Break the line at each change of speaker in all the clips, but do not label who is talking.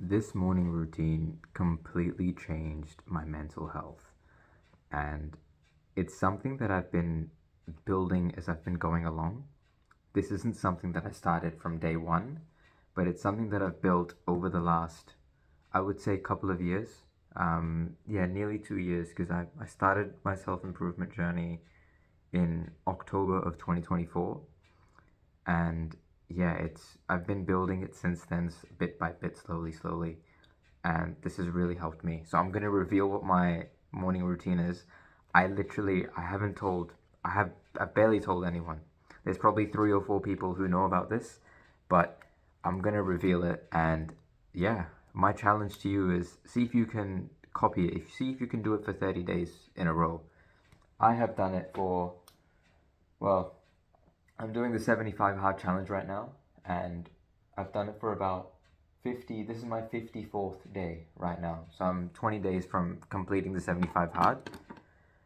This morning routine completely changed my mental health, and it's something that I've been building as I've been going along. This isn't something that I started from day one, but it's something that I've built over the last, I would say, couple of years. Yeah, nearly 2 years, because I started my self improvement journey in October of 2024, and yeah, it's I've been building it since then, bit by bit, slowly, slowly, and this has really helped me. So I'm gonna reveal what my morning routine is. I haven't told, I've barely told anyone. There's probably three or four people who know about this, but I'm gonna reveal it. And yeah, my challenge to you is see if you can copy it. See if you can do it for 30 days in a row. I have done it for, well, I'm doing the 75 hard challenge right now, and I've done it for about 50. This is my 54th day right now. So I'm 20 days from completing the 75 hard.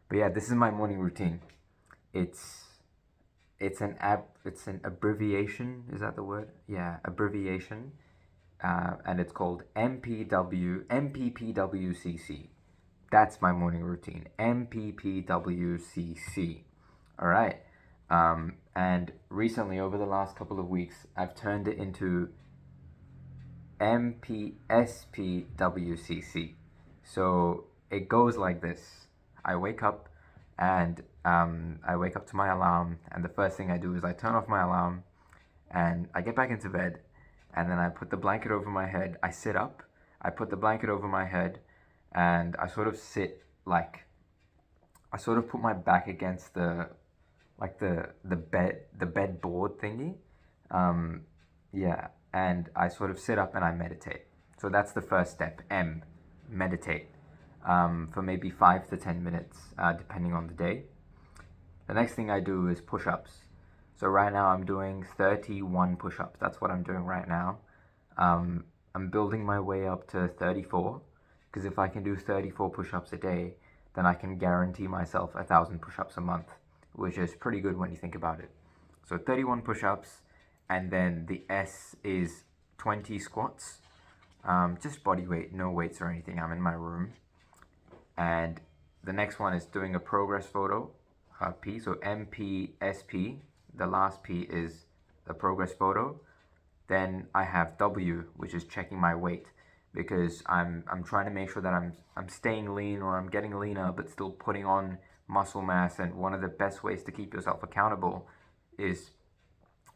But yeah, this is my morning routine. It's it's an abbreviation. Is that the word? Yeah, abbreviation. And it's called MPPWCC. That's my morning routine. MPPWCC. All right. And recently, over the last couple of weeks, I've turned it into MPSPWCC. So it goes like this. I wake up and I wake up to my alarm, and the first thing I do is I turn off my alarm and I get back into bed, and then I put the blanket over my head. I sit up, I put the blanket over my head, and I sort of sit like I sort of put my back against the bed board thingy. Um, yeah, and I sort of sit up and I meditate. So that's the first step. M, meditate, for maybe 5 to 10 minutes, depending on the day. The next thing I do is push-ups. So right now I'm doing 31 push-ups. That's what I'm doing right now. I'm building my way up to 34, because if I can do 34 push-ups a day, then I can guarantee myself 1,000 push-ups a month, which is pretty good when you think about it. So 31 push-ups, and then the S is 20 squats. Just body weight, no weights or anything. I'm in my room. And the next one is doing a progress photo, P. So MPSP, the last P is the progress photo. Then I have W, which is checking my weight, because I'm trying to make sure that I'm staying lean, or I'm getting leaner but still putting on muscle mass. And one of the best ways to keep yourself accountable is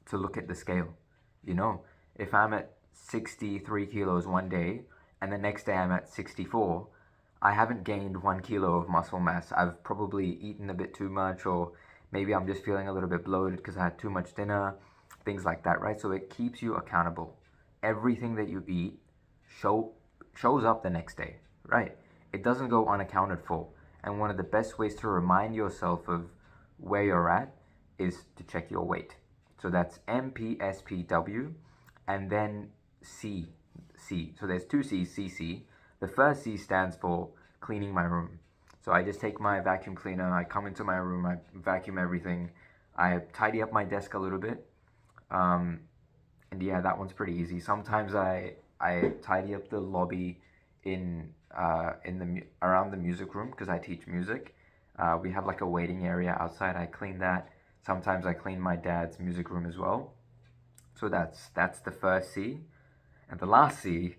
to look at the scale. You know, if I'm at 63 kilos one day and the next day I'm at 64, I haven't gained 1 kilo of muscle mass. I've probably eaten a bit too much, or maybe I'm just feeling a little bit bloated because I had too much dinner, things like that, right? So it keeps you accountable. Everything that you eat show shows up the next day, right? It doesn't go unaccounted for. And one of the best ways to remind yourself of where you're at is to check your weight. So that's MPSPW, and then C. C. So there's two C's, CC. The first C stands for cleaning my room. So I just take my vacuum cleaner, I come into my room, I vacuum everything, I tidy up my desk a little bit. Um, and yeah, that one's pretty easy. Sometimes I tidy up the lobby in the around the music room, because I teach music. We have like a waiting area outside. I clean that. Sometimes I clean my dad's music room as well. So that's the first C. And the last C,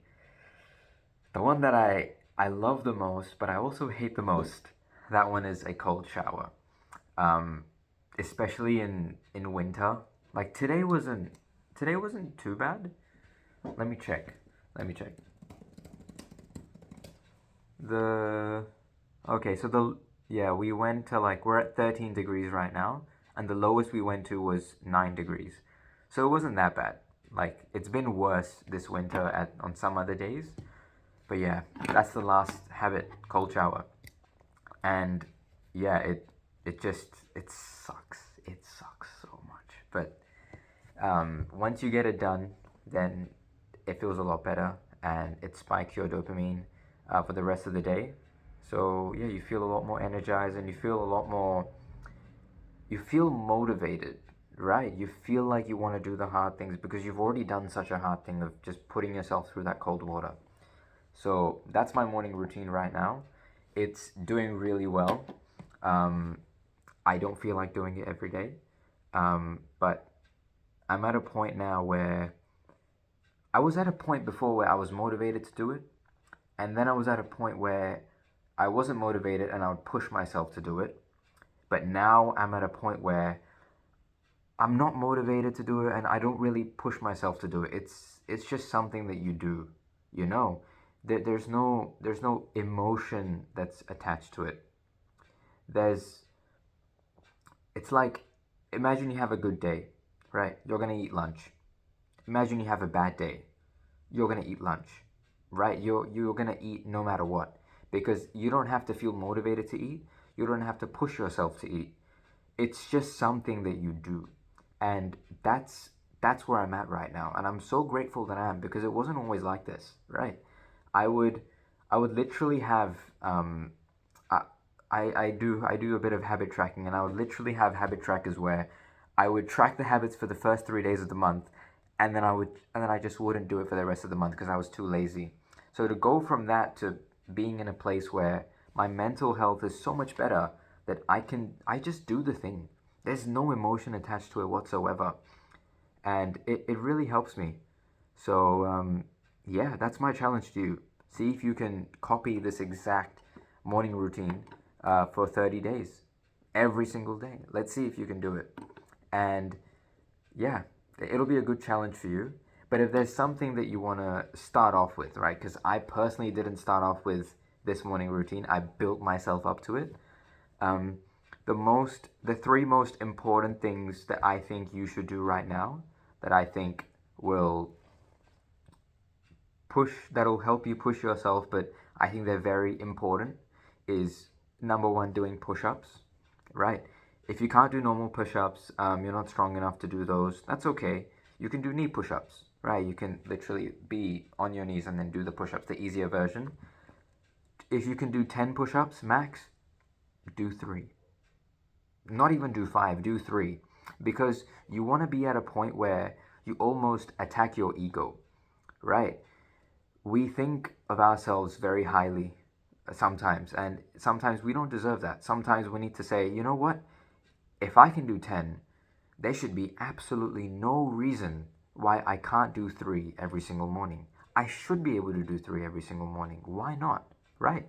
the one that I love the most, but I also hate the most, that one is a cold shower. Um, Especially in winter. Like today wasn't too bad. Let me check. Let me check. The Okay, so the yeah, we went to like we're at 13 degrees right now, and the lowest we went to was 9 degrees. So it wasn't that bad. Like it's been worse this winter at on some other days. But yeah, that's the last habit, cold shower. And yeah, it sucks. It sucks so much. But once you get it done, then it feels a lot better, and it spikes your dopamine for the rest of the day. So yeah, you feel a lot more energized, and you feel motivated, right? You feel like you want to do the hard things because you've already done such a hard thing of just putting yourself through that cold water. So that's my morning routine right now. It's doing really well. Um, I don't feel like doing it every day, but I'm at a point now where I was at a point before where I was motivated to do it, and then I was at a point where I wasn't motivated and I would push myself to do it. But now I'm at a point where I'm not motivated to do it and I don't really push myself to do it. It's just something that you do, you know. There's no emotion that's attached to it. There's it's like imagine you have a good day, right? You're gonna eat lunch. Imagine you have a bad day. You're gonna eat lunch, right? You're gonna eat no matter what because you don't have to feel motivated to eat. You don't have to push yourself to eat. It's just something that you do, and that's where I'm at right now, and I'm so grateful that I am because it wasn't always like this, right? I would I would literally have I, I do a bit of habit tracking, and I would literally have habit trackers where I would track the habits for the first 3 days of the month, and then I just wouldn't do it for the rest of the month because I was too lazy. So to go from that to being in a place where my mental health is so much better that I just do the thing. There's no emotion attached to it whatsoever, and it really helps me. So yeah, that's my challenge to you. See if you can copy this exact morning routine for 30 days, every single day. Let's see if you can do it. And yeah, it'll be a good challenge for you. But if there's something that you want to start off with, right? Because I personally didn't start off with this morning routine, I built myself up to it. Um, the three most important things that I think you should do right now, that I think will that'll help you push yourself, but I think they're very important, is number one, doing push ups, right? If you can't do normal push ups, you're not strong enough to do those, that's okay. You can do knee push ups, right? You can literally be on your knees and then do the push ups, the easier version. If you can do 10 push ups max, do three. Not even do five, do three. Because you want to be at a point where you almost attack your ego, right? We think of ourselves very highly sometimes, and sometimes we don't deserve that. Sometimes we need to say, you know what? If I can do 10, there should be absolutely no reason why I can't do three every single morning. I should be able to do three every single morning. Why not? Right?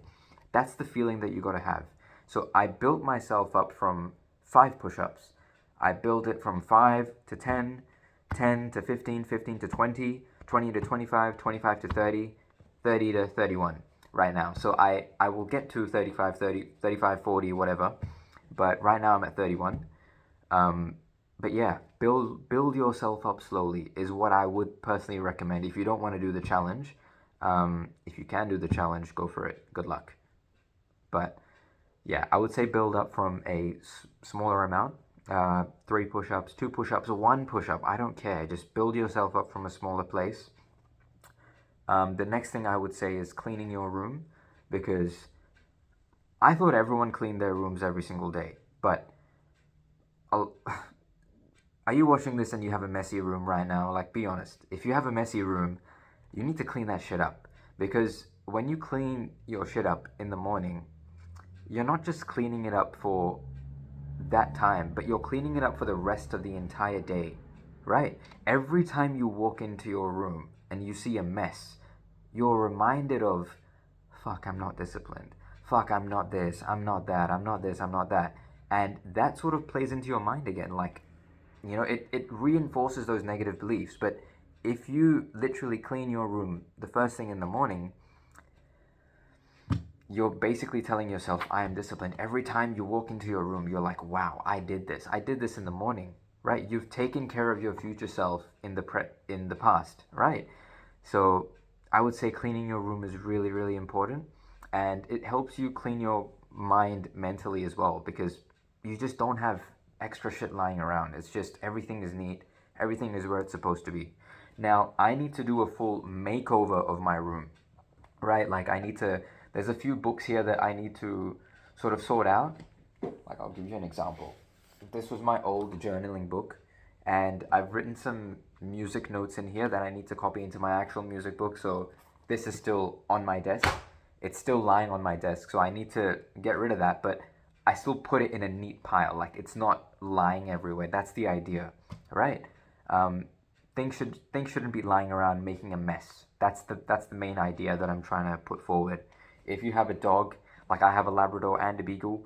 That's the feeling that you got to have. So I built myself up from 5 push ups. I built it from 5 to 10, 10 to 15, 15 to 20, 20 to 25, 25 to 30, 30 to 31 right now. So I will get to 35, 30, 35, 40, whatever. But right now I'm at 31. But yeah, build yourself up slowly is what I would personally recommend. If you don't want to do the challenge, if you can do the challenge, go for it. Good luck. But yeah, I would say build up from a smaller amount. 3 push-ups, 2 push-ups, or 1 push-up. I don't care. Just build yourself up from a smaller place. The next thing I would say is cleaning your room, because I thought everyone cleaned their rooms every single day. But I'll, are you watching this and you have a messy room right now? Like, be honest. If you have a messy room, you need to clean that shit up. Because when you clean your shit up in the morning, you're not just cleaning it up for that time, but you're cleaning it up for the rest of the entire day, right? Every time you walk into your room and you see a mess, you're reminded of, fuck, I'm not disciplined. Fuck, I'm not this, I'm not that, I'm not this, I'm not that. And that sort of plays into your mind again. Like, it reinforces those negative beliefs. But if you literally clean your room the first thing in the morning, you're basically telling yourself, I am disciplined. Every time you walk into your room, you're like, wow, I did this. I did this in the morning, right? You've taken care of your future self in the past, right? So I would say cleaning your room is really, really important. And it helps you clean your mind mentally as well, because you just don't have extra shit lying around. It's just everything is neat. Everything is where it's supposed to be. Now, I need to do a full makeover of my room, right? Like there's a few books here that I need to sort of sort out. Like, I'll give you an example. This was my old journaling book, and I've written some music notes in here that I need to copy into my actual music book. So this is still on my desk. It's still lying on my desk, so I need to get rid of that, but I still put it in a neat pile. Like, it's not lying everywhere. That's the idea, right? Things shouldn't be lying around making a mess. That's the main idea that I'm trying to put forward. If you have a dog, like I have a Labrador and a Beagle,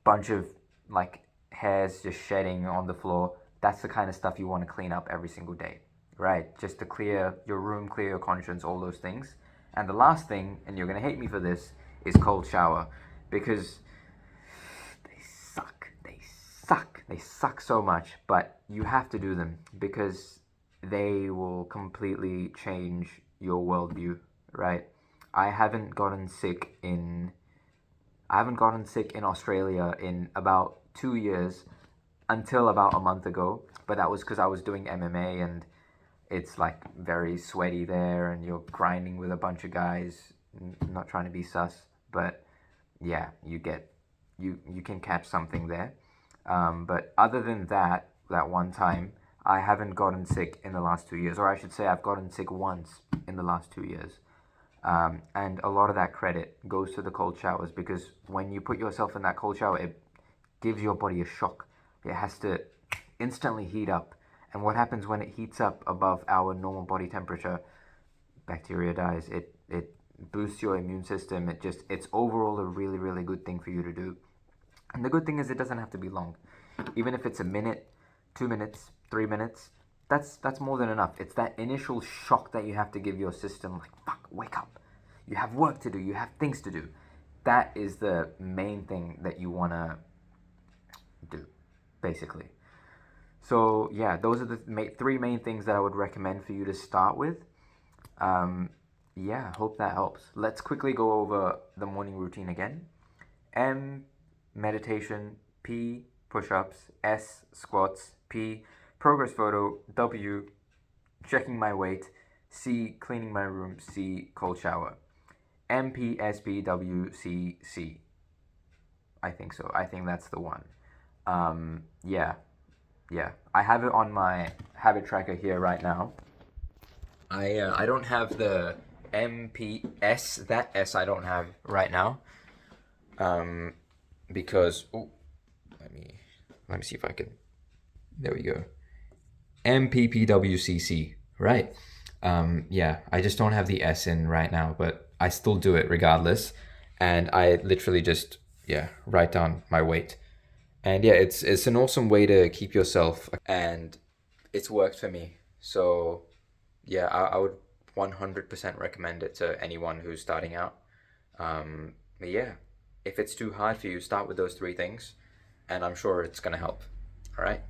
bunch of like hairs just shedding on the floor, that's the kind of stuff you want to clean up every single day, right? Just to clear your room, clear your conscience, all those things. And the last thing, and you're gonna hate me for this, is cold shower, because they suck. They suck so much, but you have to do them because they will completely change your worldview, right? I haven't gotten sick in Australia in about 2 years until about a month ago, but that was because I was doing MMA and it's like very sweaty there and you're grinding with a bunch of guys. Not trying to be sus, but yeah, you can catch something there. But other than that one time, I haven't gotten sick in the last 2 years, or I should say I've gotten sick once in the last 2 years. And a lot of that credit goes to the cold showers, because when you put yourself in that cold shower, it gives your body a shock. It has to instantly heat up. And what happens when it heats up above our normal body temperature? Bacteria dies. It boosts your immune system. It's overall a really, really good thing for you to do. And the good thing is it doesn't have to be long. Even if it's a minute, 2 minutes, 3 minutes, that's more than enough. It's that initial shock that you have to give your system, like, fuck, wake up. You have work to do. You have things to do. That is the main thing that you want to do, basically. So yeah, those are the three main things that I would recommend for you to start with. Yeah, hope that helps. Let's quickly go over the morning routine again. M, meditation. P, push-ups. S, squats. P, progress photo. W, checking my weight. C, cleaning my room. C, cold shower. M, P, S, P, W, C, C. I think so. I think that's the one. Yeah. I have it on my habit tracker here right now. I don't have the MPS. That S I don't have right now. Because let me see if I can. There we go. MPPWCC. Right. Yeah, I just don't have the S in right now, but I still do it regardless. And I literally just write down my weight. And yeah, it's an awesome way to keep yourself, and it's worked for me. So yeah, I would 100% recommend it to anyone who's starting out. But yeah, if it's too hard for you, start with those three things, and I'm sure it's gonna help. All right.